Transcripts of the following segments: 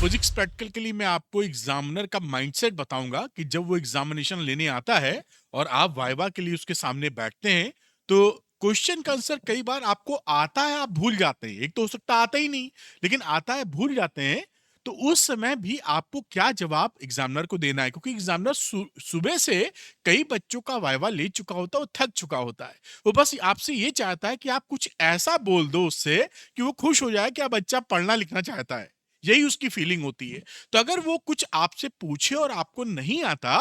Physics practical के लिए मैं आपको एग्जामिनर का माइंडसेट बताऊंगा कि जब वो एग्जामिनेशन लेने आता है और आप वाइवा के लिए उसके सामने बैठते हैं तो क्वेश्चन का आंसर कई बार आपको आता है, आप भूल जाते हैं। एक तो हो सकता है आता ही नहीं, लेकिन आता है भूल जाते हैं। तो उस समय भी आपको क्या जवाब एग्जामिनर को देना है, क्योंकि एग्जामिनर सुबह से कई बच्चों का वाइवा ले चुका होता है, वो थक चुका होता है। वो बस आपसे ये चाहता है कि आप कुछ ऐसा बोल दो उससे कि वो खुश हो जाए कि अब बच्चा पढ़ना लिखना चाहता है। यही उसकी फीलिंग होती है। तो अगर वो कुछ आपसे पूछे और आपको नहीं आता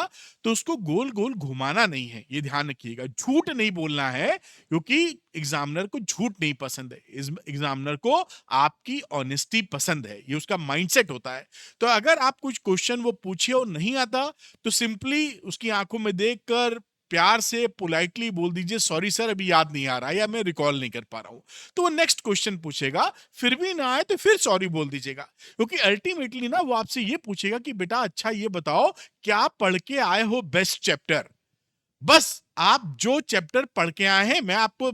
तो उसको गोल गोल घुमाना नहीं है, ये ध्यान रखिएगा। झूठ नहीं बोलना है, क्योंकि एग्जामिनर को झूठ नहीं पसंद है। एग्जामिनर को आपकी ऑनेस्टी पसंद है, ये उसका माइंडसेट होता है। तो अगर आप कुछ क्वेश्चन वो पूछे और नहीं आता तो सिंपली उसकी आंखों में देखकर प्यार से पोलाइटली बोल दीजिए, सॉरी सर अभी याद नहीं आ रहा है या मैं रिकॉल नहीं कर पा रहा हूं। तो वो नेक्स्ट क्वेश्चन पूछेगा, फिर भी ना आए तो फिर सॉरी बोल दीजिएगा। क्योंकि अल्टीमेटली ना वो आपसे ये पूछेगा कि बेटा अच्छा ये बताओ, क्या पढ़ के आए हो बेस्ट चैप्टर। बस आप जो चैप्टर पढ़ के आए हैं, मैं आपको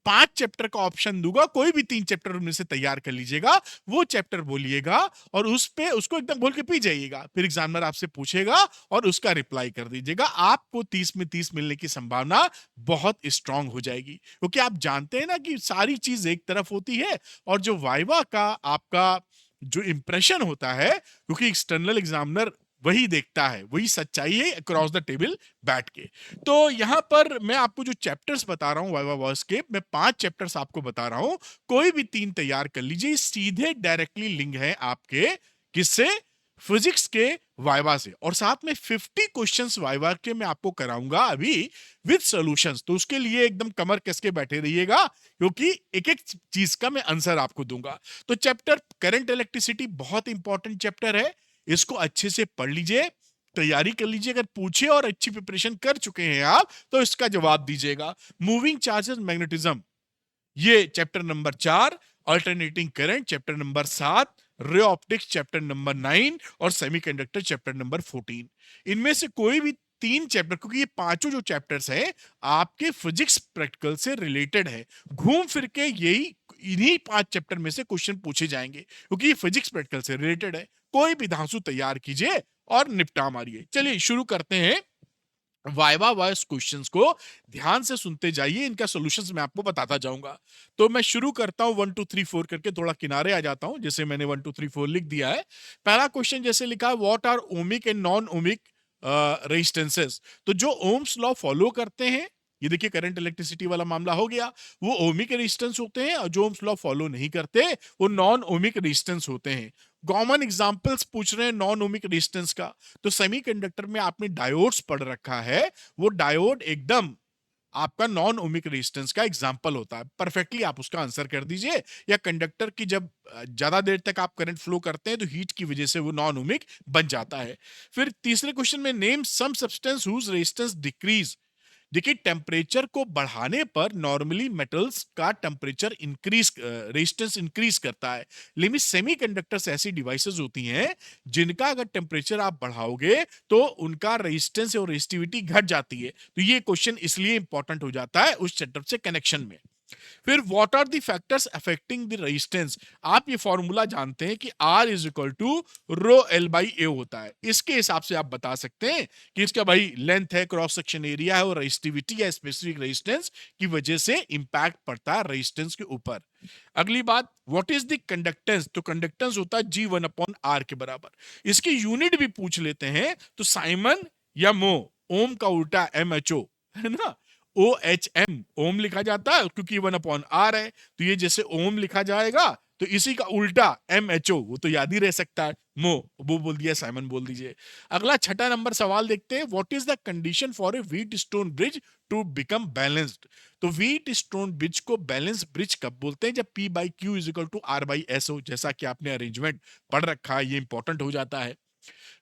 5 चैप्टर का ऑप्शन दूंगा, कोई भी 3 चैप्टर उनमें से तैयार कर लीजिएगा, वो चैप्टर बोलिएगा और उस पे उसको एकदम बोल के पी जाइएगा। फिर एग्जामिनर आपसे पूछेगा और उसका रिप्लाई कर दीजिएगा। आपको 30 में 30 मिलने की संभावना बहुत स्ट्रांग हो जाएगी, क्योंकि आप जानते हैं ना कि सारी चीज एक तरफ होती है और जो वाइवा का आपका जो इंप्रेशन होता है, क्योंकि एक्सटर्नल एग्जामिनर वही देखता है, वही सच्चाई है अक्रॉस द टेबल बैठ के। तो यहां पर मैं आपको जो चैप्टर्स बता रहा हूं वाइवा वॉइस के, मैं 5 चैप्टर्स आपको बता रहा हूं, कोई भी 3 तैयार कर लीजिए। सीधे डायरेक्टली लिंक है आपके किससे, फिजिक्स के वाइवा से। और साथ में 50 क्वेश्चंस वाइवा के मैं आपको कराऊंगा अभी विद सॉल्यूशंस। तो उसके लिए एकदम कमर कस के बैठे रहिएगा, क्योंकि एक एक चीज का मैं आंसर आपको दूंगा। तो चैप्टर करंट इलेक्ट्रिसिटी बहुत इंपॉर्टेंट चैप्टर है, इसको अच्छे से पढ़ लीजिए, तैयारी कर लीजिए। अगर पूछे और अच्छी प्रिपरेशन कर चुके हैं आप तो इसका जवाब दीजिएगा। मूविंग चार्जेस मैग्नेटिज्म, ये chapter number 4। Alternating current chapter number 7। Ray optics chapter number 9 और सेमीकंडक्टर चैप्टर नंबर 14। इनमें से कोई भी 3 चैप्टर, क्योंकि ये पांचों जो चैप्टर्स हैं आपके फिजिक्स प्रैक्टिकल से रिलेटेड है, घूम फिर के यही इन्हीं 5 चैप्टर में से क्वेश्चन पूछे जाएंगे, क्योंकि ये फिजिक्स प्रैक्टिकल से रिलेटेड है। कोई भी धांसू तैयार कीजिए और निपटा मारिए। चलिए शुरू करते हैं वाइवा वॉइस क्वेश्चंस को। ध्यान से सुनते जाइए, इनका सॉल्यूशंस मैं आपको बताता जाऊंगा। तो मैं शुरू करता हूं 1 2 3 4 करके, थोड़ा किनारे आ जाता हूं, जैसे मैंने 1 2 3 4 लिख दिया है। पहला क्वेश्चन जैसे लिखा है, what are ohmic and non ohmic resistances. तो जो ओम्स लॉ फॉलो करते हैं, ये देखिए करंट इलेक्ट्रिसिटी वाला मामला हो गया, वो ओमिक रेजिस्टेंस होते हैं, और जो ओम्स लॉ फॉलो नहीं करते वो नॉन ओमिक रेजिस्टेंस होते हैं। कॉमन एग्जांपल्स पूछ रहे हैं नॉन ओमिक रेजिस्टेंस का, तो सेमीकंडक्टर में आपने डायोड्स पढ़ रखा है, वो डायोड एकदम आपका नॉन ओमिक रेजिस्टेंस का एग्जांपल होता है। परफेक्टली आप उसका आंसर कर दीजिए। या कंडक्टर की जब ज्यादा देर तक आप करंट फ्लो करते हैं तो हीट की वजह से वो नॉन ओमिक बन जाता है। फिर तीसरे क्वेश्चन में, name some substance whose resistance decrease. देखिए टेम्परेचर को बढ़ाने पर नॉर्मली मेटल्स का टेम्परेचर इंक्रीज, रेजिस्टेंस इंक्रीज करता है। लेकिन सेमीकंडक्टर्स ऐसी डिवाइसेस होती हैं जिनका अगर टेम्परेचर आप बढ़ाओगे तो उनका रेजिस्टेंस और रेजिस्टिविटी घट जाती है। तो ये क्वेश्चन इसलिए इंपॉर्टेंट हो जाता है उस सेटअप से कनेक्शन में। फिर what are the factors affecting the resistance. आप ये फॉर्मूला जानते हैं कि R is equal to rho L by A होता है। इसके हिसाब से आप बता सकते हैं कि इसका भाई लेंथ है, क्रॉस सेक्शन एरिया है, और रेजिस्टिविटी या स्पेसिफिक रेजिस्टेंस की वजह से इंपैक्ट पड़ता है रेजिस्टेंस के ऊपर। अगली बात, व्हाट इज द कंडक्टेंस। तो कंडक्टेंस होता है G1/R के बराबर। इसकी यूनिट भी पूछ लेते हैं तो साइमन या मो, ओम का उल्टा MHO है ना, OHM ओम लिखा जाता है, क्योंकि 1/R है। तो ये जैसे ओम लिखा जाएगा तो इसी का उल्टा MHO, वो तो याद ही रह सकता है, मो वो बोल दिया, साइमन बोल दीजिए। अगला छठा नंबर सवाल देखते हैं, what is the condition for a Wheatstone bridge to become balanced. तो व्हीट स्टोन ब्रिज को बैलेंस ब्रिज कब बोलते हैं, जब P/Q is equal to R/S हो, जैसा कि आपने अरेंजमेंट पढ़ रखा है, ये इंपॉर्टेंट हो जाता है।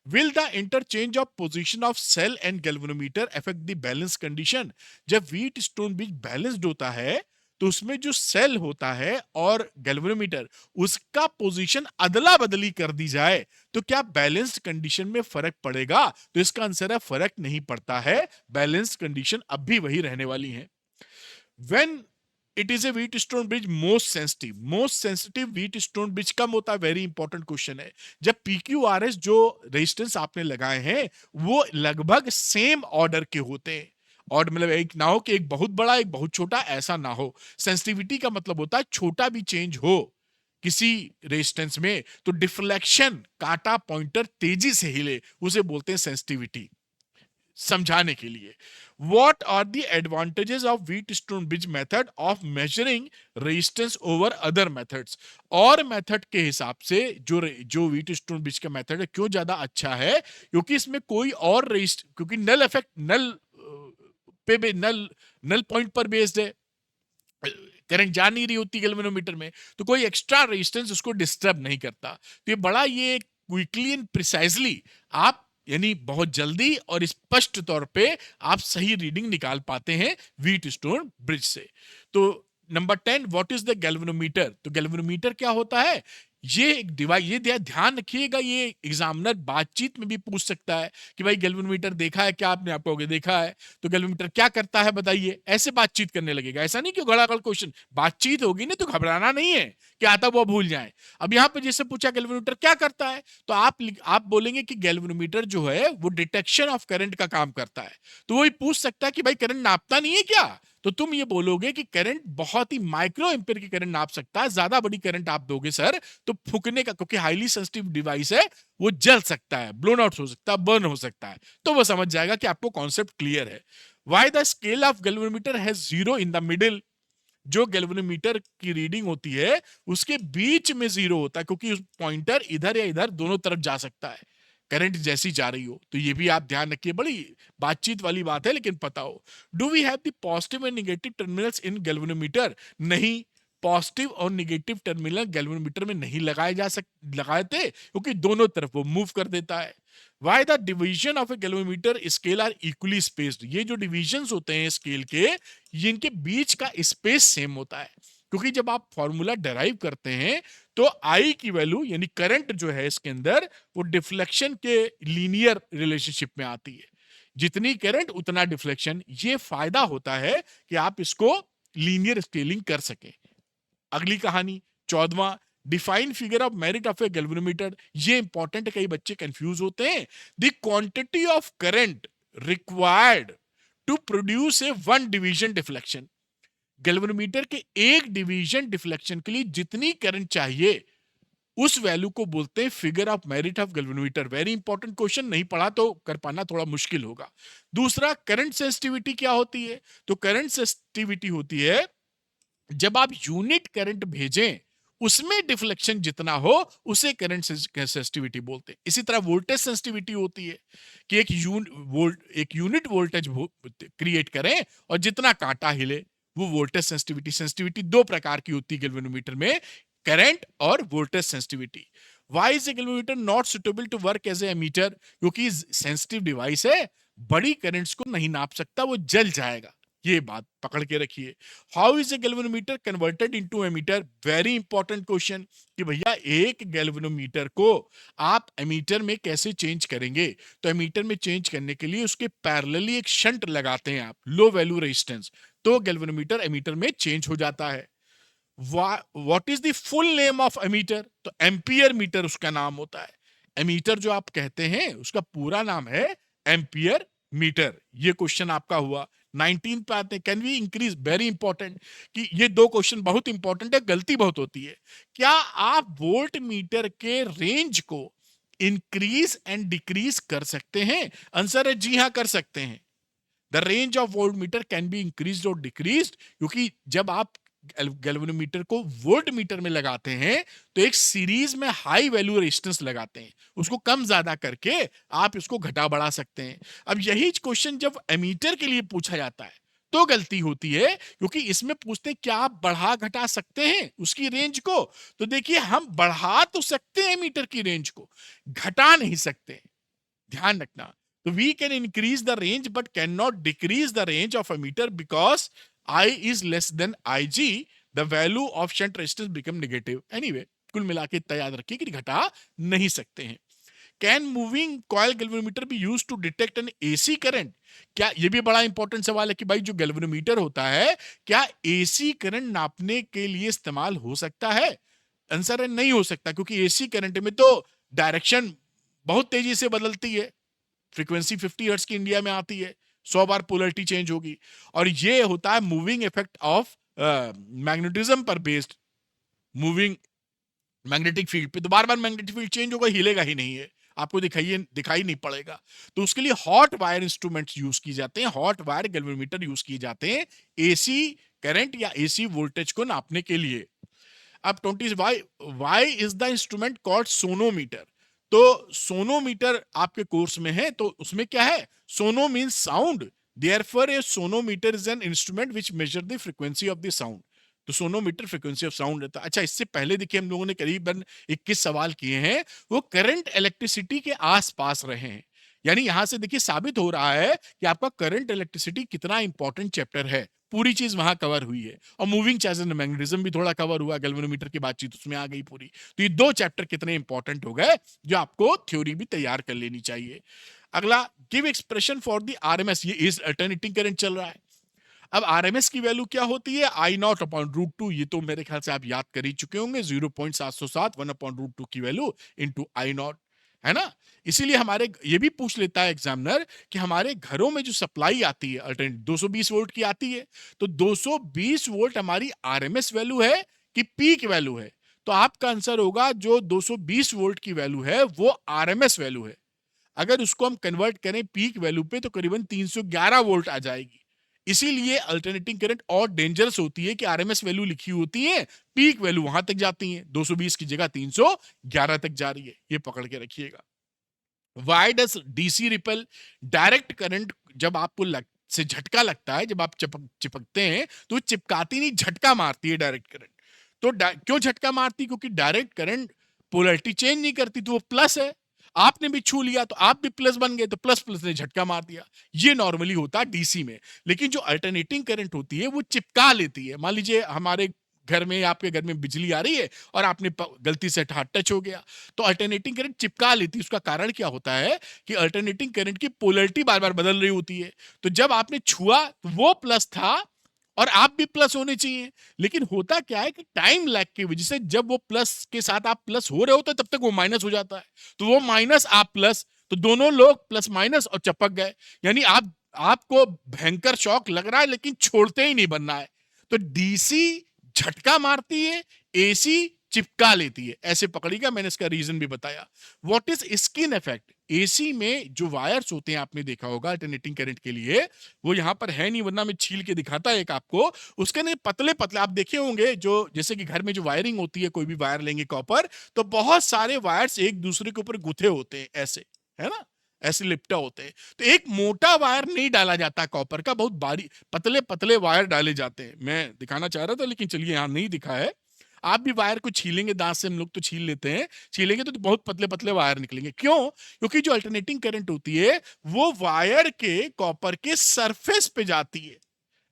Will the interchange of position of cell and galvanometer affect the balance condition? जब व्हीट स्टोन ब्रिज बैलेंस्ड होता है तो उसमें जो सेल होता है और गैल्वेनोमीटर, उसका पोजीशन अदला बदली कर दी जाए तो क्या बैलेंस्ड कंडीशन में फर्क पड़ेगा। तो इसका आंसर है फर्क नहीं पड़ता है, बैलेंस्ड कंडीशन अब भी वही रहने वाली है। When it is a Wheatstone bridge most sensitive Wheatstone bridge कम होता है, वेरी इंपॉर्टेंट क्वेश्चन है। जब PQRS जो रेजिस्टेंस आपने लगाए हैं वो लगभग सेम ऑर्डर के होते हैं, और मतलब एक ना हो कि एक बहुत बड़ा एक बहुत छोटा, ऐसा ना हो। सेंसिटिविटी का मतलब होता है छोटा भी चेंज हो किसी रेजिस्टेंस में तो डिफ्लेक्शन, कांटा पॉइंटर तेजी से हिले, उसे बोलते हैं सेंसिटिविटी। समझाने के लिए, what are the advantages of Wheatstone bridge method of measuring resistance over other methods. और मेथड के हिसाब से जो व्हीट स्टोन ब्रिज का मेथड है क्यों ज्यादा अच्छा है, क्योंकि इसमें कोई और रेजिस्ट, क्योंकि नल इफेक्ट, नल नल पॉइंट पर बेस्ड है, करंट जा नहीं रही होती गैल्वेनोमीटर में, तो कोई एक्स्ट्रा रेजिस्टेंस उसको डिस्टर्ब नहीं करता। तो ये बड़ा, ये क्विकली एंड प्रिसाइजली आप, यानी बहुत जल्दी और स्पष्ट तौर पे आप सही रीडिंग निकाल पाते हैं व्हीट स्टोन ब्रिज से। तो number 10, what is the galvanometer. तो गैल्वेनोमीटर क्या होता है, ये एक डिवाइस, ये ध्यान रखिएगा, ये एग्जामिनर बातचीत में भी पूछ सकता है कि भाई गैल्वेनोमीटर देखा है क्या आपने, आप कहोगे देखा है, तो गैल्वेनोमीटर क्या करता है बताइए, ऐसे बातचीत करने लगेगा। ऐसा नहीं कि गड़ागड़ क्वेश्चन, बातचीत होगी ना, तो घबराना नहीं है कि आता वो भूल जाए। अब यहाँ पे जैसे पूछा गैल्वेनोमीटर क्या करता है, तो आप बोलेंगे कि गैल्वेनोमीटर जो है वो डिटेक्शन ऑफ करंट का काम करता है। तो वही पूछ सकता है कि भाई करंट नापता नहीं है क्या, तो तुम ये बोलोगे कि करंट बहुत ही माइक्रो एम्पियर की करंट नाप सकता है, ज्यादा बड़ी करंट आप दोगे सर तो फूकने का, क्योंकि हाईली सेंसिटिव डिवाइस है, वो जल सकता है, ब्लोन आउट हो सकता है, बर्न हो सकता है। तो वो समझ जाएगा कि आपको कॉन्सेप्ट क्लियर है। Why the scale of galvanometer has zero in the middle. जो गैल्वेनोमीटर की रीडिंग होती है उसके बीच में जीरो होता है, क्योंकि पॉइंटर इधर या इधर दोनों तरफ जा सकता है करंट जैसी जा रही हो। तो ये भी आप ध्यान रखिए, बड़ी बातचीत वाली बात है लेकिन पता हो। Do we have the positive and negative terminals in galvanometer. नहीं, पॉजिटिव और नेगेटिव टर्मिनल गैल्वेनोमीटर में नहीं लगाते, क्योंकि दोनों तरफ वो मूव कर देता है। Why the division of a galvanometer scale are equally spaced। ये जो डिविजन्स होते हैं स्केल के, ये इनके बीच का स्पेस सेम होता है, क्योंकि जब आप फॉर्मूला डेराइव करते हैं तो आई की वैल्यू, यानी करंट जो है इसके अंदर, वो डिफ्लेक्शन के लीनियर रिलेशनशिप में आती है। जितनी करंट उतना डिफ्लेक्शन, ये फायदा होता है कि आप इसको लीनियर स्केलिंग कर सकें। अगली कहानी 14वां, define figure of merit of a galvanometer. ये इंपॉर्टेंट है, कई बच्चे कंफ्यूज होते हैं। The quantity of current required to produce a one division deflection. Galvanometer के एक डिवीजन डिफ्लेक्शन के लिए जितनी करंट चाहिए उस वैल्यू को बोलते हैं figure of merit of galvanometer. Very important question, नहीं पढ़ा तो कर पाना थोड़ा मुश्किल होगा। दूसरा, करंट सेंसिटिविटी क्या होती है। तो करंट सेंसिटिविटी होती है जब आप यूनिट करंट भेजें उसमें डिफ्लेक्शन जितना हो उसे करंट सेंसिटिविटी बोलते हैं। इसी तरह वोल्टेज सेंसिटिविटी होती है कि एक यूनिट वोल्टेज क्रिएट करें और जितना कांटा हिले वो वोल्टेज सेंसिटिविटी। सेंसिटिविटी दो प्रकार की होती है गैल्वेनोमीटर में, करंट और voltage sensitivity. Why is a galvanometer not suitable to work as a ammeter. क्योंकि सेंसिटिव डिवाइस है, बड़ी करंट्स को नहीं नाप सकता, वो जल जाएगा। ये बात पकड़ के रखिए। How is a galvanometer converted into ammeter. Very important question कि भैया एक गैल्वेनोमीटर को आप एमीटर में कैसे चेंज करेंगे। तो एमीटर में चेंज करने के लिए उसके पैरेलली एक शंट लगाते हैं आप, लो वैल्यू रेजिस्टेंस, तो गैल्वेनोमीटर एमीटर में चेंज हो जाता है। What is the full name of ammeter. तो एम्पियर मीटर उसका नाम होता है। एमीटर जो आप कहते हैं उसका पूरा नाम है एम्पियर मीटर। ये क्वेश्चन आपका हुआ। 19 पे आते हैं, can we increase. Very important कि ये दो क्वेश्चन बहुत इंपॉर्टेंट है, गलती बहुत होती है। क्या आप वोल्ट मीटर के रेंज को इंक्रीज एंड डिक्रीज कर सकते हैं। आंसर है जी हां, कर सकते हैं। The range of volt meter can be increase और डिक्रीज, क्योंकि जब आप गैल्वेनोमीटर को वोल्ट मीटर में लगाते हैं तो एक सीरीज में हाई वैल्यू रेजिस्टेंस लगाते हैं, उसको कम ज्यादा करके आप इसको घटा बढ़ा सकते हैं। अब यही क्वेश्चन जब एमीटर के लिए पूछा जाता है तो गलती होती है, क्योंकि इसमें पूछते हैं क्या आप बढ़ा घटा सकते हैं उसकी रेंज को। तो देखिए, हम बढ़ा तो सकते हैं मीटर की रेंज को, घटा नहीं सकते, ध्यान रखना। तो we can increase the range but can not decrease the range of a meter because I is less than IG, the value of shunt resistance become negative. Anyway, कुल मिला के इतना याद रखिए कि घटा नहीं सकते हैं। Can moving coil galvanometer be used to detect an AC current? क्या, ये भी बड़ा इंपॉर्टेंट सवाल है कि भाई जो गैल्वेनोमीटर होता है क्या एसी करंट नापने के लिए इस्तेमाल हो सकता है? आंसर है नहीं हो सकता, क्योंकि एसी करंट में तो डायरेक्शन बहुत तेजी से बदलती है। फ्रीक्वेंसी 50 हर्ट्ज की इंडिया में आती है, 100 बार पोलरिटी चेंज होगी, और ये होता है मूविंग इफेक्ट ऑफ मैग्नेटिज्म पर बेस्ड मूविंग मैग्नेटिक फील्ड पे। तो बार बार मैग्नेटिक फील्ड चेंज होगा, हिलेगा ही नहीं है, आपको दिखाई नहीं पड़ेगा। तो उसके लिए हॉट वायर इंस्ट्रूमेंट्स यूज किए जाते हैं, हॉट वायर गैल्वेनोमीटर यूज किए जाते हैं एसी करंट या एसी वोल्टेज को नापने के लिए। अब 20 why is the instrument called sonometer? तो सोनोमीटर आपके कोर्स में है, तो उसमें क्या है, sono means sound, therefore a sonometer is an instrument which measure the frequency of the sound. तो सोनोमीटर फ्रीक्वेंसी ऑफ साउंड रहता है। अच्छा, इससे पहले देखिए हम लोगों ने करीबन 21 सवाल किए हैं, वो करंट इलेक्ट्रिसिटी के आसपास रहे हैं। यानी यहां से देखिए साबित हो रहा है कि आपका करंट इलेक्ट्रिसिटी कितना इंपॉर्टेंट चैप्टर है, पूरी चीज वहां कवर हुई है। और मूविंग चार्जेस एंड मैग्नेटिज्म भी थोड़ा कवर हुआ, गैल्वेनोमीटर की बातचीत उसमें आ गई पूरी। तो ये दो चैप्टर कितने इंपॉर्टेंट हो गए, जो आपको थ्योरी भी तैयार कर लेनी चाहिए। अगला, give expression for the RMS, ये इज अल्टरनेटिंग करंट चल रहा है। अब आरएमएस की वैल्यू क्या होती है, आई नॉट अपॉन रूट टू। ये तो मेरे ख्याल से आप याद कर ही चुके होंगे, 0.707 1 अपॉन रूट टू की वैल्यू इंटू आई नॉट, है ना। इसीलिए हमारे ये भी पूछ लेता है एग्जामिनर कि हमारे घरों में जो सप्लाई आती है अल्टरनेट 220 वोल्ट की आती है, तो 220 वोल्ट हमारी आरएमएस वैल्यू है कि पीक वैल्यू है? तो आपका आंसर होगा जो 220 वोल्ट की वैल्यू है वो आरएमएस वैल्यू है। अगर उसको हम कन्वर्ट करें पीक वैल्यू पे तो करीबन 311 वोल्ट आ जाएगी। इसीलिए अल्टरनेटिंग करंट और डेंजरस होती है कि आरएमएस वैल्यू लिखी होती है, पीक वैल्यू वहां तक जाती है, 220 की जगह 311 तक जा रही है, ये पकड़ के रखिएगा। वाई डस डीसी रिपल? डायरेक्ट करंट जब आपको से झटका लगता है, जब आप चिपकते हैं तो चिपकाती नहीं, झटका मारती है डायरेक्ट करंट। तो क्यों झटका मारती? क्योंकि डायरेक्ट करंट पोलरिटी चेंज नहीं करती, तो वो प्लस है। आपने भी छू लिया तो आप भी प्लस बन गए, तो प्लस प्लस ने झटका मार दिया। ये नॉर्मली होता है डीसी में। लेकिन जो अल्टरनेटिंग करंट होती है वो चिपका लेती है। मान लीजिए हमारे घर में, आपके घर में बिजली आ रही है और आपने गलती से हाथ टच हो गया, तो अल्टरनेटिंग करंट चिपका लेती है। उसका कारण क्या होता है कि अल्टरनेटिंग करंट की पोलरिटी बार बार बदल रही होती है। तो जब आपने छुआ तो वो प्लस था और आप भी प्लस होने चाहिए, लेकिन होता क्या है कि टाइम लैग की वजह से जब वो प्लस के साथ आप प्लस हो रहे हो तो तब तक वो माइनस हो जाता है। तो वो माइनस आप प्लस, तो दोनों लोग प्लस माइनस और चिपक गए। यानी आपको भयंकर शॉक लग रहा है लेकिन छोड़ते ही नहीं बनना है। तो डीसी झटका मारती है, एसी चिपका लेती है, ऐसे पकड़ेगा। मैंने इसका रीजन भी बताया। What is skin effect? AC में जो वायर्स होते हैं आपने देखा होगा अल्टरनेटिंग करंट के लिए, वो यहां पर है नहीं, वरना मैं छील के दिखाता है एक आपको। उसके ने पतले पतले आप देखे होंगे, जो जैसे कि घर में जो वायरिंग होती है, कोई भी वायर लेंगे कॉपर, तो बहुत सारे वायर्स एक दूसरे के ऊपर गुथे होते हैं ऐसे, है ना, ऐसे लिपटा होते हैं। तो एक मोटा वायर नहीं डाला जाता कॉपर का, बहुत बारीक पतले पतले वायर डाले जाते हैं। मैं दिखाना चाह रहा था लेकिन चलिए यहां नहीं दिखा है। आप भी वायर को छीलेंगे दांत से, हम लोग तो छील लेते हैं, छीलेंगे तो बहुत पतले पतले वायर निकलेंगे। क्यों? क्योंकि जो अल्टरनेटिंग करंट होती है वो वायर के कॉपर के सरफेस पे जाती है,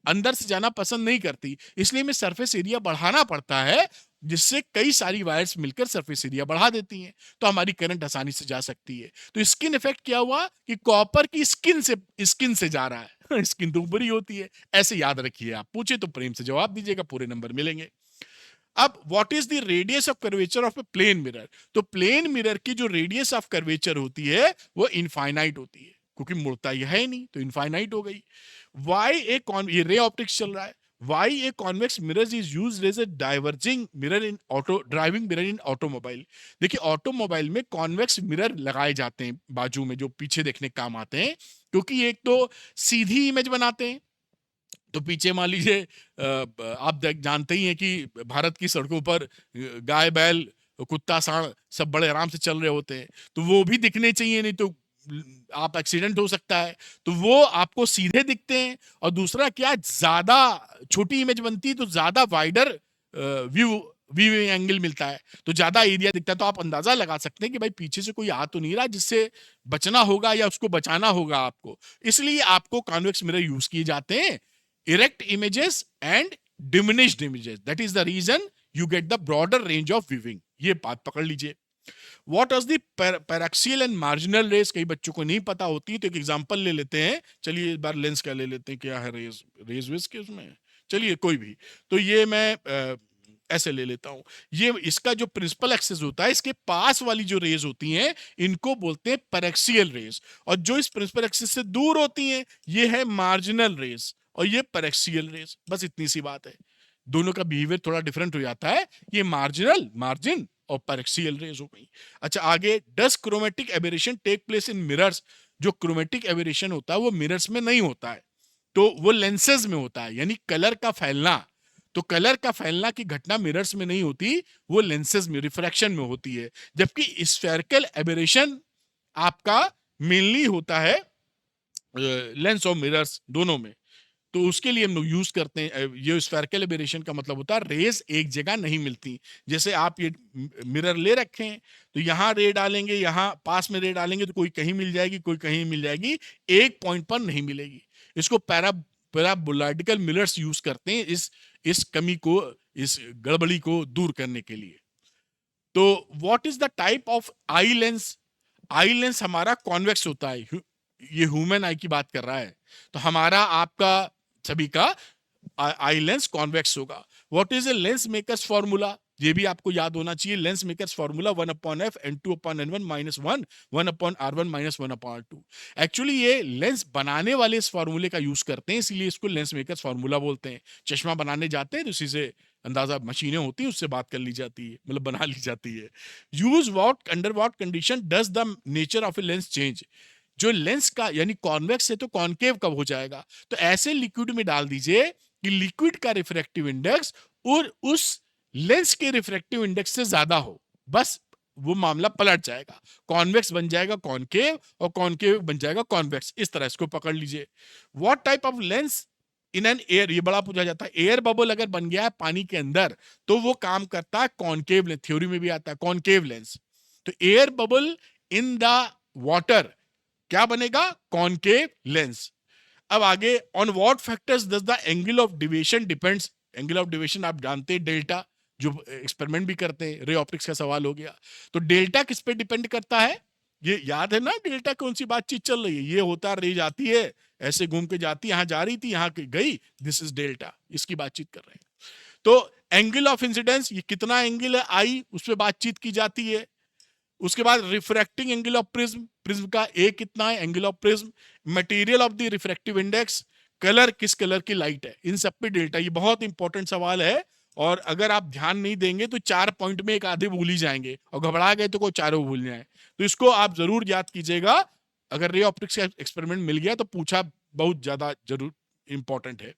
अंदर से जाना पसंद नहीं करती। इसलिए हमें सरफेस एरिया बढ़ाना पड़ता है, जिससे कई सारी वायर्स मिलकर सरफेस एरिया बढ़ा देती हैं, तो हमारी करंट आसानी से जा सकती है। तो स्किन इफेक्ट क्या हुआ कि कॉपर की स्किन से जा रहा है स्किन तो ऊपर ही होती है, ऐसे याद रखिए। आप पूछे तो प्रेम से जवाब दीजिएगा, पूरे नंबर मिलेंगे। अब what is the radius of curvature of a plane mirror? तो प्लेन मिरर की जो रेडियस ऑफ कर्वेचर होती है वो इनफाइनाइट होती है, क्योंकि मुड़ता यह है नहीं, तो इनफाइनाइट हो गई। वाई ये रे ऑप्टिक्स चल रहा है। Why a convex mirror is used as a diverging mirror in driving mirror in automobile? देखिए ऑटोमोबाइल में कॉन्वेक्स मिरर लगाए जाते हैं बाजू में, जो पीछे देखने के काम आते हैं, क्योंकि एक तो सीधी इमेज बनाते हैं। तो पीछे मान लीजिए आप जानते ही हैं कि भारत की सड़कों पर गाय बैल कुत्ता सांड सब बड़े आराम से चल रहे होते हैं, तो वो भी दिखने चाहिए, नहीं तो आप एक्सीडेंट हो सकता है। तो वो आपको सीधे दिखते हैं। और दूसरा क्या, ज्यादा छोटी इमेज बनती है तो ज्यादा वाइडर व्यू व्यू एंगल मिलता है, तो ज्यादा एरिया दिखता है। तो आप अंदाजा लगा सकते हैं कि भाई पीछे से कोई आ तो नहीं रहा जिससे बचना होगा या उसको बचाना होगा आपको। इसलिए आपको कॉन्वेक्स मिरर यूज किए जाते हैं, erect images and diminished images, that is the reason you get the broader range of viewing। ये बात पकड़ लीजिए। What is the paraxial and marginal rays, कई बच्चों को नहीं पता होती, तो एक एग्जांपल ले लेते हैं। चलिए इस बार लेंस का ले लेते हैं, क्या है रेज, रेज वेज के उसमें, चलिए कोई भी। तो ये मैं ऐसे ले लेता हूं। ये इसका जो प्रिंसिपल एक्सिस होता है, इसके पास वाली जो रेज होती हैं इनको बोलते हैं पैरेक्सियल रेज, और जो इस प्रिंसिपल एक्सिस से दूर होती हैं ये है मार्जिनल रेज और ये पैरेक्सियल रेज। बस इतनी सी बात है, दोनों का बिहेवियर थोड़ा डिफरेंट हो जाता है, ये मार्जिनल मार्जिन और पैरेक्सियल रेज हो गई। अच्छा आगे, does chromatic aberration take place in mirrors, जो क्रोमेटिक एबेरेशन होता है वो मिरर्स में नहीं होता है, तो वो लेंसेज में होता है, यानी कलर का फैलना। तो कलर का फैलना की घटना मिरर्स में नहीं होती, वो लेंसेज में, रिफ्रैक्शन में होती है। जबकि स्फेरिकल एबेरेशन आपका मेनली होता है लेंस और मिरर्स दोनों में, तो उसके लिए हम लोग यूज करते हैं। ये स्फेरिकल एबेरेशन का मतलब होता है रेज एक जगह नहीं मिलती। जैसे आप ये मिरर ले रखे हैं, तो यहाँ रे डालेंगे, यहाँ पास में रे डालेंगे, तो कोई कहीं मिल जाएगी, कोई कहीं मिल जाएगी, एक पॉइंट पर नहीं मिलेगी। इसको पैराबोलाइडिकल मिरर्स यूज करते हैं इस कमी को, इस गड़बड़ी को दूर करने के लिए। तो what is the type of eye lens? Eye lens हमारा कॉन्वेक्स होता है, ये ह्यूमन आई की बात कर रहा है, तो हमारा आपका सभी का आई लेंस कॉन्वेक्स होगा। What is a lens makers formula? ये भी आपको याद होना चाहिए। Lens makers formula 1/f n 2/n1 -1 1/r1 -1/2। Actually ये लेंस बनाने वाले इस फॉर्मूले का यूज करते हैं, इसलिए इसको लेंस मेकर्स फॉर्मूला बोलते हैं। चश्मा बनाने जाते हैं तो उसी से अंदाजा, मशीनें होती हैं उससे बात कर ली जाती है, मतलब बना ली जाती है। Use what under what condition does the nature of a lens change? जो लेंस का यानी कॉन्वेक्स है तो कॉनकेव कब हो जाएगा? तो ऐसे लिक्विड में डाल दीजिए कि लिक्विड का रिफ्रैक्टिव इंडेक्स और उस लेंस के रिफ्रैक्टिव इंडेक्स से ज्यादा हो, बस वो मामला पलट जाएगा। कॉन्वेक्स बन जाएगा कॉनकेव और कॉनकेव बन जाएगा कॉन्वेक्स। इस तरह इसको पकड़ लीजिए। What type of lens in an air, ये बड़ा पूछा जाता है। एयर बबल अगर बन गया है पानी के अंदर तो वो काम करता है कॉनकेव लेंस, थ्योरी में भी आता है कॉनकेव लेंस। तो air bubble in the water क्या बनेगा? Concave lens. अब आगे, on what factors does the angle of deviation depends? Angle of deviation आप जानते हैं, डेल्टा, जो एक्सपेरिमेंट भी करते हैं, रे ऑप्टिक्स का सवाल हो गया। तो डेल्टा किस पे डिपेंड करता है? ये याद है ना डेल्टा कौन सी बातचीत चल रही है? ये होता रे जाती है, ऐसे घूम के जाती है, यहां जा रही थी, यहां गई, दिस इज डेल्टा, इसकी बातचीत कर रहे हैं। तो एंगल ऑफ इंसिडेंस, ये कितना एंगल है आई, उस पर बातचीत की जाती है। उसके बाद refracting angle of prism, prism का ए कितना है, angle of prism, material of the refractive index, colour, किस कलर की लाइट है, इन सब पे डेल्टा। ये बहुत इंपॉर्टेंट सवाल है, और अगर आप ध्यान नहीं देंगे तो 4 पॉइंट में एक आधे भूल ही जाएंगे, और घबरा गए तो कोई चारों भूल जाए। तो इसको आप जरूर याद कीजिएगा, अगर रे ऑप्टिक्स का एक्सपेरिमेंट मिल गया तो पूछा बहुत ज्यादा जरूर इंपॉर्टेंट है।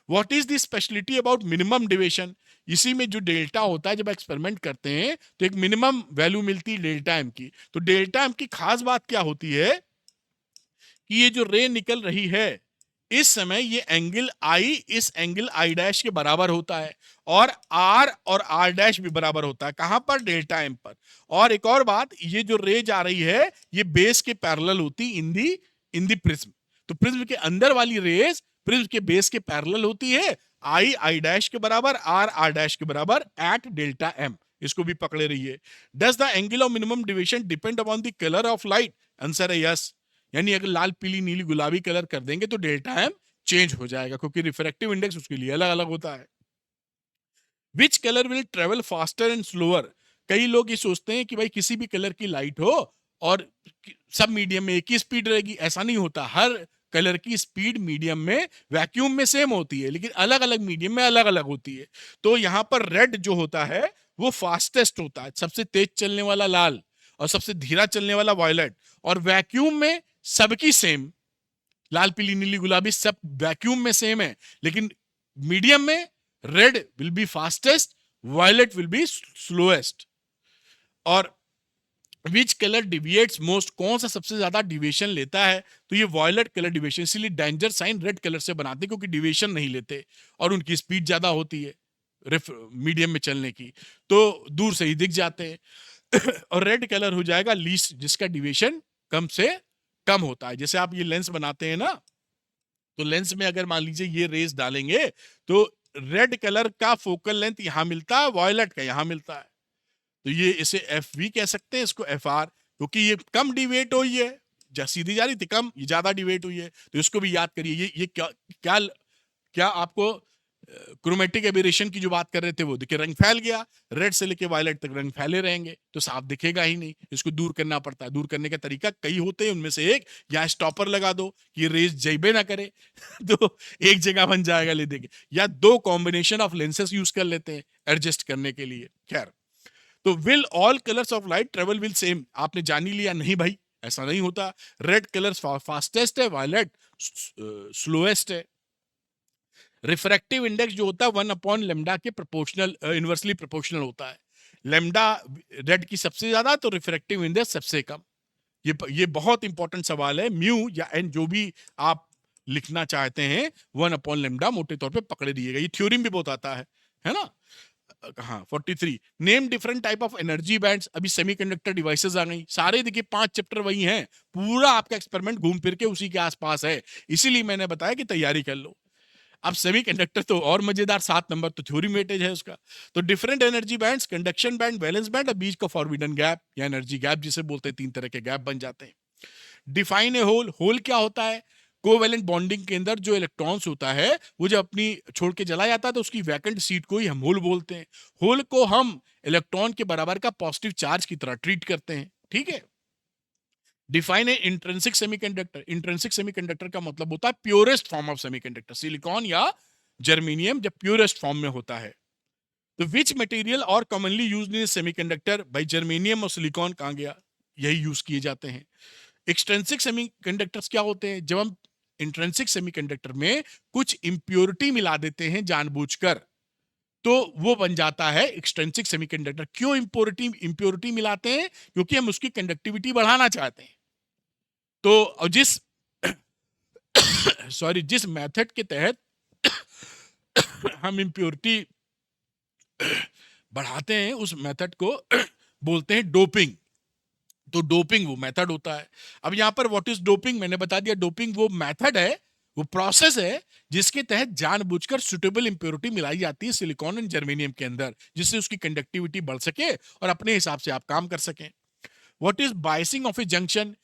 What is the speciality about minimum deviation? इसी में जो डेल्टा होता है, जब एक्सपेरिमेंट करते हैं तो एक मिनिमम वैल्यू मिलती है डेल्टा एम की। तो डेल्टा एम की खास बात क्या होती है कि ये जो रे निकल रही है इस समय, ये एंगल आई इस एंगल आई डैश के बराबर होता है, और आर डैश भी बराबर होता है। कहां पर? डेल्टा एम पर। और एक और बात, ये जो रे जा रही है ये बेस के पैरेलल होती इन दी प्रिज्म। तो प्रिज्म के अंदर वाली रेज प्रिज्म के बेस के पैरेलल होती है, आई डैश के बराबर, आर डैश के बराबर, एट डेल्टा एम। इसको भी पकड़े रहिए। Does the angle of minimum deviation depend upon the colour of light? Answer है यस। यानी अगर लाल पीली नीली गुलाबी कलर कर देंगे तो डेल्टा एम चेंज हो जाएगा, क्योंकि रिफ्रैक्टिव इंडेक्स उसके लिए अलग अलग होता है। Which colour will travel faster and slower? कई लोग ये सोचते हैं कि भाई किसी भी कलर की लाइट हो और सब मीडियम में एक ही स्पीड रहेगी, ऐसा नहीं होता। हर कलर की स्पीड मीडियम में, वैक्यूम में सेम होती है, लेकिन अलग अलग मीडियम में अलग अलग होती है। तो यहां पर रेड जो होता है वो फास्टेस्ट होता है, सबसे तेज चलने वाला लाल, और सबसे धीरा चलने वाला वायलेट। और वैक्यूम में सबकी सेम, लाल पीली नीली गुलाबी सब वैक्यूम में सेम है, लेकिन मीडियम में red will be fastest, violet will be slowest. और विच कलर डिविएट्स मोस्ट? कौन सा सबसे ज्यादा डिविएशन लेता है? तो ये वायलेट कलर डिविएशन, इसीलिए डेंजर साइन रेड कलर से बनाते हैं, क्योंकि डिविएशन नहीं लेते और उनकी स्पीड ज्यादा होती है मीडियम में चलने की, तो दूर से ही दिख जाते हैं। और रेड कलर हो जाएगा लीस्ट, जिसका डिविएशन कम से कम होता है। जैसे आप ये लेंस बनाते हैं ना, तो लेंस में अगर मान लीजिए ये रेस डालेंगे तो रेड कलर का फोकल लेंथ यहां मिलता है, वायलेट का यहां मिलता है। तो ये इसे एफ वी कह सकते हैं, इसको एफ आर, क्योंकि ये कम डिवेट हुई है, सीधी जा रही थी कम, ये ज्यादा डिवेट हुई है, तो इसको भी याद करिए। ये क्या क्या क्या आपको क्रोमेटिक एबेरेशन की जो बात कर रहे थे वो देखिए, रंग फैल गया, रेड से लेके वायलेट तक रंग फैले रहेंगे तो साफ दिखेगा ही नहीं, इसको दूर करना पड़ता है। दूर करने का तरीका कई होते हैं, उनमें से एक यहाँ स्टॉपर लगा दो कि रेज जैबे ना करे तो एक जगह बन जाएगा, ले देंगे, या दो कॉम्बिनेशन ऑफ लेंसेज यूज कर लेते हैं एडजस्ट करने के लिए। खैर, तो will all colours of light travel will same, आपने जान ही लिया, नहीं भाई ऐसा नहीं होता। रेड कलर फास्टेस्ट है, वायलेट स्लोएस्ट है। रिफ्रैक्टिव इंडेक्स जो होता है 1 अपॉन लेमडा के प्रोपोर्शनल, इनवर्सली प्रोपोर्शनल होता है। लेमडा रेड की सबसे ज्यादा, तो रिफ्रैक्टिव इंडेक्स सबसे कम। ये बहुत इंपॉर्टेंट सवाल है। म्यू या एन जो भी आप लिखना चाहते हैं, 1 अपॉन लेमडा मोटे तौर पे पकड़े दिएगा। ये थ्योरी भी बहुत आता है ना। हाँ 43, name different type of energy bands. अभी सेमीकंडक्टर डिवाइसेस आ गई, सारे देखिए 5 चैप्टर वही हैं, पूरा आपका एक्सपेरिमेंट घूम फिर के उसी के आसपास है, इसीलिए मैंने बताया कि तैयारी कर लो। अब सेमीकंडक्टर तो और मजेदार, 7 नंबर तो थ्योरी वेटेज है उसका। तो different energy bands, conduction band, valence band, और बीच का फॉरबिडन गैप या एनर्जी गैप जिसे बोलते हैं, 3 तरह के गैप बन जाते हैं। डिफाइन ए होल, होल क्या होता है? कोवैलेंट बॉन्डिंग के अंदर जो इलेक्ट्रॉन्स होता है वो जब अपनी छोड़ के चला जाता है तो उसकी वैकेंट सीट को ही हम होल बोलते हैं। होल को हम इलेक्ट्रॉन के बराबर का पॉजिटिव चार्ज की तरह ट्रीट करते हैं, ठीक है। Define a intrinsic semiconductor, intrinsic semiconductor का मतलब होता है purest form of semiconductor, silicon या जर्मेनियम जब प्योरेस्ट फॉर्म में होता है। तो विच मटेरियल और कॉमनली यूज्ड इन सेमीकंडक्टर, भाई जर्मेनियम और सिलिकॉन कहां गया, यही यूज किए जाते हैं। एक्सट्रिंसिक सेमीकंडक्टर्स क्या होते हैं? जब हम इंट्रिंसिक सेमीकंडक्टर में कुछ इंप्योरिटी मिला देते हैं जानबूझकर, तो वो बन जाता है एक्सट्रिंसिक सेमीकंडक्टर। क्यों इंप्योरिटी मिलाते हैं? क्योंकि हम उसकी कंडक्टिविटी बढ़ाना चाहते हैं। तो जिस सॉरी जिस मेथड के तहत हम इंप्योरिटी बढ़ाते हैं उस मेथड को बोलते हैं डोपिंग। तो डोपिंग वो मेथड होता है। अब यहां पर व्हाट इज डोपिंग मैंने बता दिया। डोपिंग वो मेथड है, वो प्रोसेस है जिसके तहत जानबूझकर सुटेबल इंप्योरिटी मिलाई जाती है सिलिकॉन एंड जर्मेनियम के अंदर, जिससे उसकी कंडक्टिविटी बढ़ सके और अपने हिसाब से आप काम कर सकें। What is biasing of a junction?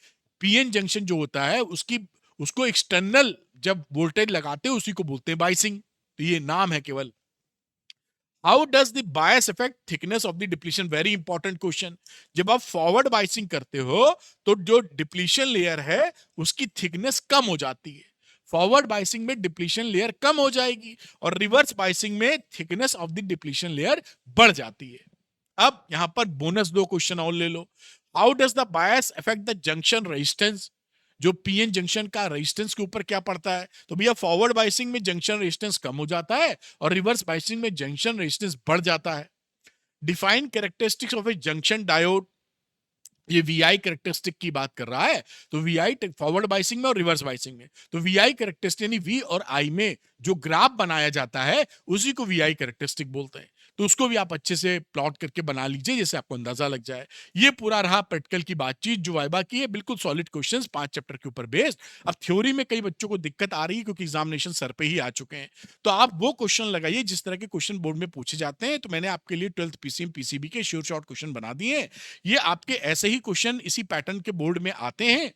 PN junction जो होता है उसको एक्सटर्नल जब वोल्टेज लगाते हैं उसी को बोलते हैं बायसिंग। तो ये नाम है केवल। How does the bias affect thickness of the depletion? Very important question. जब आप फॉरवर्ड बायसिंग करते हो तो जो डिप्लीशन लेयर है उसकी थिकनेस कम हो जाती है। फॉरवर्ड बायसिंग में डिप्लीशन लेयर कम हो जाएगी और रिवर्स बायसिंग में thickness of the depletion layer बढ़ जाती है। अब यहां पर बोनस 2 क्वेश्चन और ले लो। How does the bias affect the junction resistance? जो पीएन जंक्शन का रेजिस्टेंस के ऊपर क्या पड़ता है? तो भैया फॉरवर्ड बायसिंग में जंक्शन रेजिस्टेंस कम हो जाता है और रिवर्स बायसिंग में जंक्शन रेजिस्टेंस बढ़ जाता है। Define characteristics of a junction diode. ये वीआई कैरेक्टरिस्टिक की बात कर रहा है। तो वीआई फॉरवर्ड बायसिंग में और रिवर्स बायसिंग में, तो वीआई कैरेक्टरिस्टिक यानी वी और आई में जो ग्राफ बनाया जाता है उसी को वीआई कैरेक्टरिस्टिक बोलते हैं। तो उसको भी आप अच्छे से प्लॉट करके बना लीजिए जिससे आपको अंदाजा लग जाए। ये पूरा रहा प्रैक्टिकल की बातचीत जो वाइबा की है, बिल्कुल सॉलिड क्वेश्चंस 5 चैप्टर के ऊपर बेस्ड। अब थ्योरी में कई बच्चों को दिक्कत आ रही है क्योंकि एग्जामिनेशन सर पे ही आ चुके हैं, तो आप वो क्वेश्चन लगाइए जिस तरह के क्वेश्चन बोर्ड में पूछे जाते हैं। तो मैंने आपके लिए 12th पीसीएम पीसीबी के श्योर शॉर्ट क्वेश्चन बना दिए हैं। ये आपके ऐसे ही क्वेश्चन इसी पैटर्न के बोर्ड में आते हैं।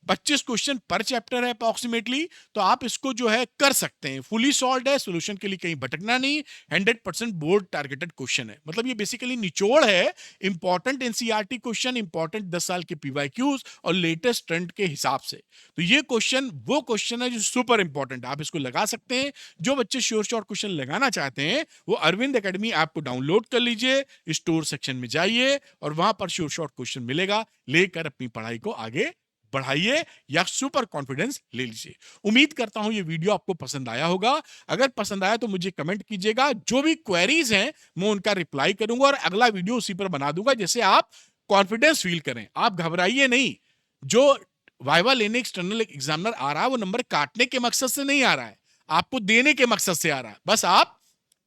25 क्वेश्चन पर चैप्टर है अप्रोक्सीमेटली, तो आप इसको जो है कर सकते हैं। फुली सॉल्व्ड है, सॉल्यूशन के लिए कहीं भटकना नहीं। 100% बोर्ड टारगेटेड क्वेश्चन है, मतलब ये बेसिकली निचोड़ है इंपॉर्टेंट एनसीईआरटी क्वेश्चन, इंपॉर्टेंट 10 साल के पीवाईक्यूज और लेटेस्ट ट्रेंड के हिसाब से। तो ये क्वेश्चन वो क्वेश्चन है जो सुपर इंपॉर्टेंट, आप इसको लगा सकते हैं। जो बच्चे श्योर शॉर्ट क्वेश्चन लगाना चाहते हैं वो अरविंद एकेडमी ऐप को डाउनलोड कर लीजिए, स्टोर सेक्शन में जाइए और वहां पर श्योर शॉर्ट क्वेश्चन मिलेगा, लेकर अपनी पढ़ाई को आगे बढ़ाइए या सुपर कॉन्फिडेंस ले लीजिए। उम्मीद करता हूं ये वीडियो आपको पसंद आया होगा। अगर पसंद आया तो मुझे कमेंट कीजिएगा, जो भी क्वेरीज हैं मैं उनका रिप्लाई करूंगा और अगला वीडियो उसी पर बना दूंगा जिससे आप कॉन्फिडेंस फील करें। आप घबराइए नहीं, जो वाइवा लेने एक्सटर्नल एग्जामिनर आ रहा है वो नंबर काटने के मकसद से नहीं आ रहा है, आपको देने के मकसद से आ रहा है। बस आप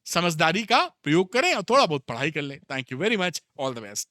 समझदारी का प्रयोग करें और थोड़ा बहुत पढ़ाई कर लें। Thank you very much, all the best.